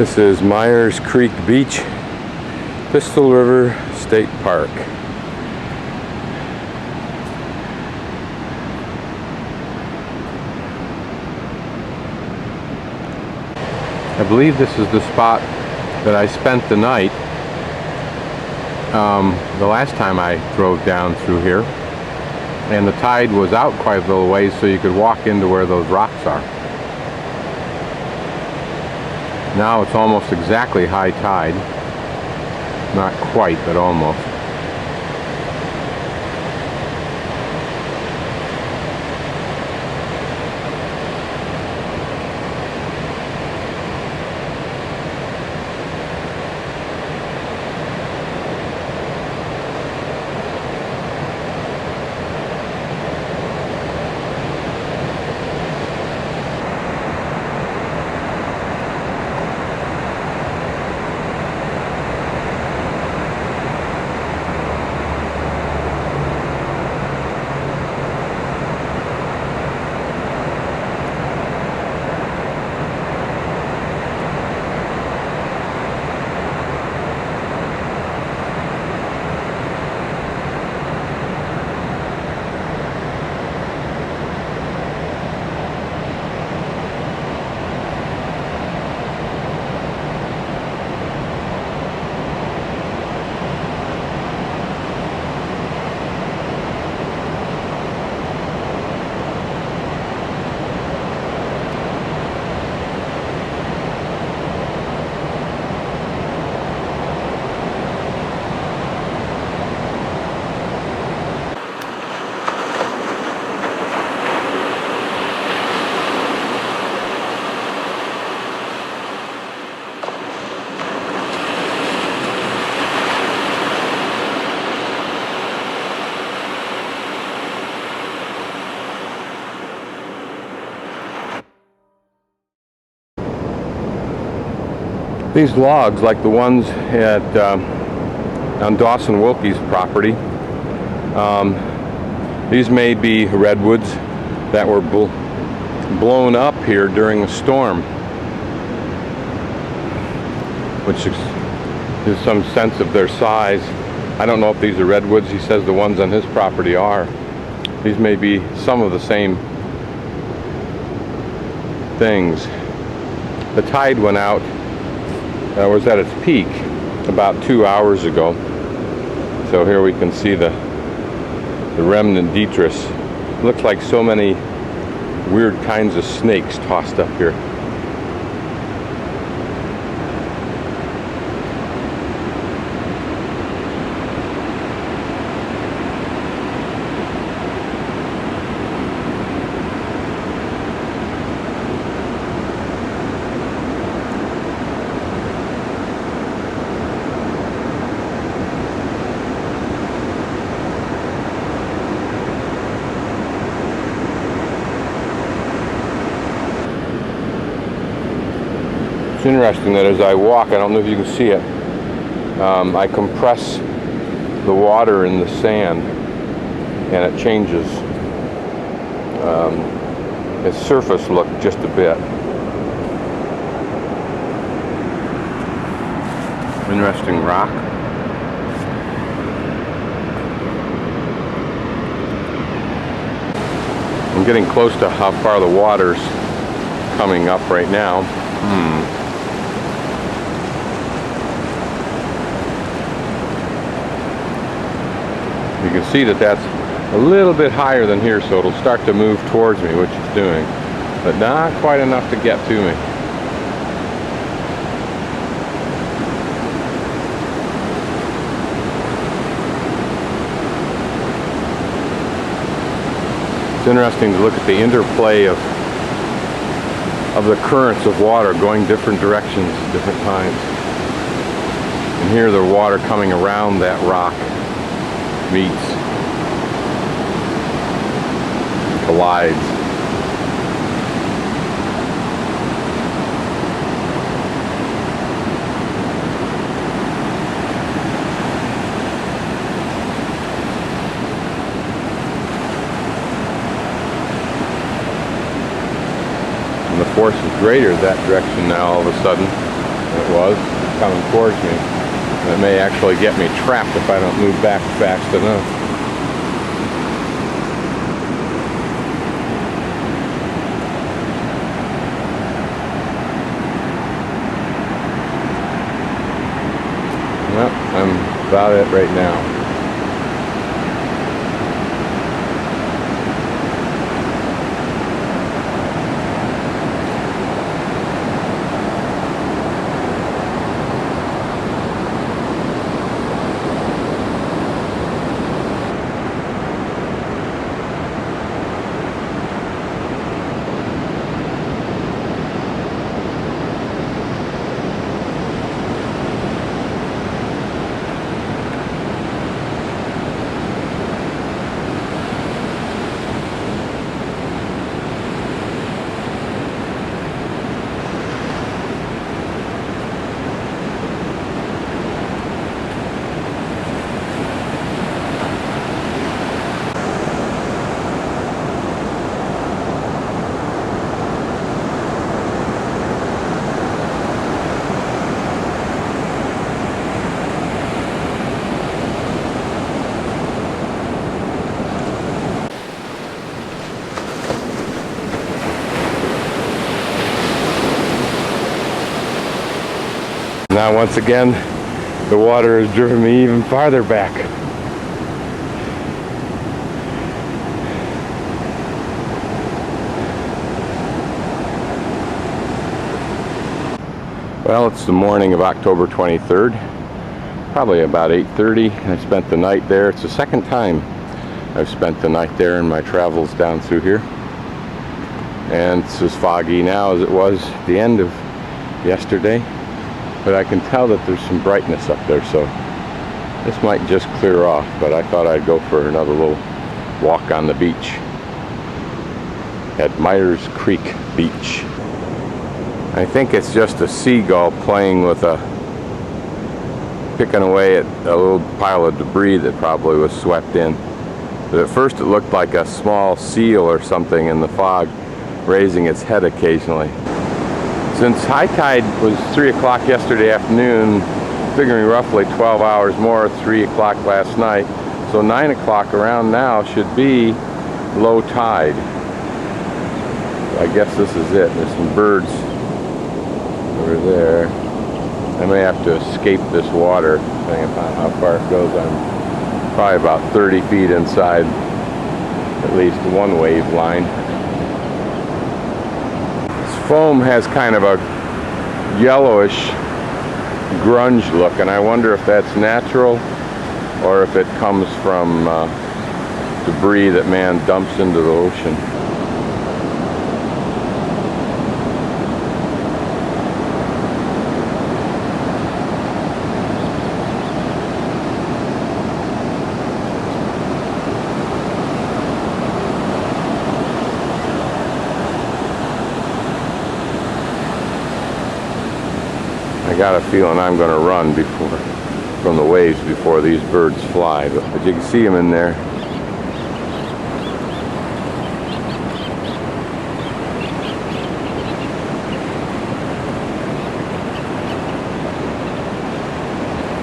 This is Meyers Creek Beach, Pistol River State Park. I believe this is the spot that I spent the night the last time I drove down through here, and the tide was out quite a little ways, so you could walk into where those rocks are. Now it's almost exactly high tide. Not quite, but almost. These logs, like the ones on Dawson Wilkie's property, these may be redwoods that were blown up here during a storm, which gives some sense of their size. I don't know if these are redwoods. He says the ones on his property are. These may be some of the same things. The tide went out, was at its peak about 2 hours ago. So here we can see the remnant detritus. Looks like so many weird kinds of snakes tossed up here. It's interesting that as I walk, I don't know if you can see it, I compress the water in the sand and it changes its surface look just a bit. Interesting rock. I'm getting close to how far the water's coming up right now. You can see that that's a little bit higher than here, so it'll start to move towards me, which it's doing, but not quite enough to get to me. It's interesting to look at the interplay of the currents of water going different directions at different times. And here the water coming around that rock meets, collides. And the force is greater that direction now all of a sudden. It was coming towards me. It may actually get me trapped if I don't move back fast enough. Well, I'm about it right now. Now once again, the water has driven me even farther back. Well, it's the morning of October 23rd, probably about 8:30. I spent the night there. It's the second time I've spent the night there in my travels down through here. And it's as foggy now as it was at the end of yesterday. But I can tell that there's some brightness up there, so this might just clear off. But I thought I'd go for another little walk on the beach at Meyers Creek Beach. I think it's just a seagull playing with picking away at a little pile of debris that probably was swept in. But at first it looked like a small seal or something in the fog, raising its head occasionally. Since high tide was 3 o'clock yesterday afternoon, figuring roughly 12 hours more, 3 o'clock last night, so 9 o'clock around now should be low tide. I guess this is it. There's some birds over there. I may have to escape this water, depending upon how far it goes. I'm probably about 30 feet inside at least one wave line. Foam has kind of a yellowish grunge look, and I wonder if that's natural or if it comes from debris that man dumps into the ocean. I got a feeling I'm going to run from the waves before these birds fly, but you can see them in there.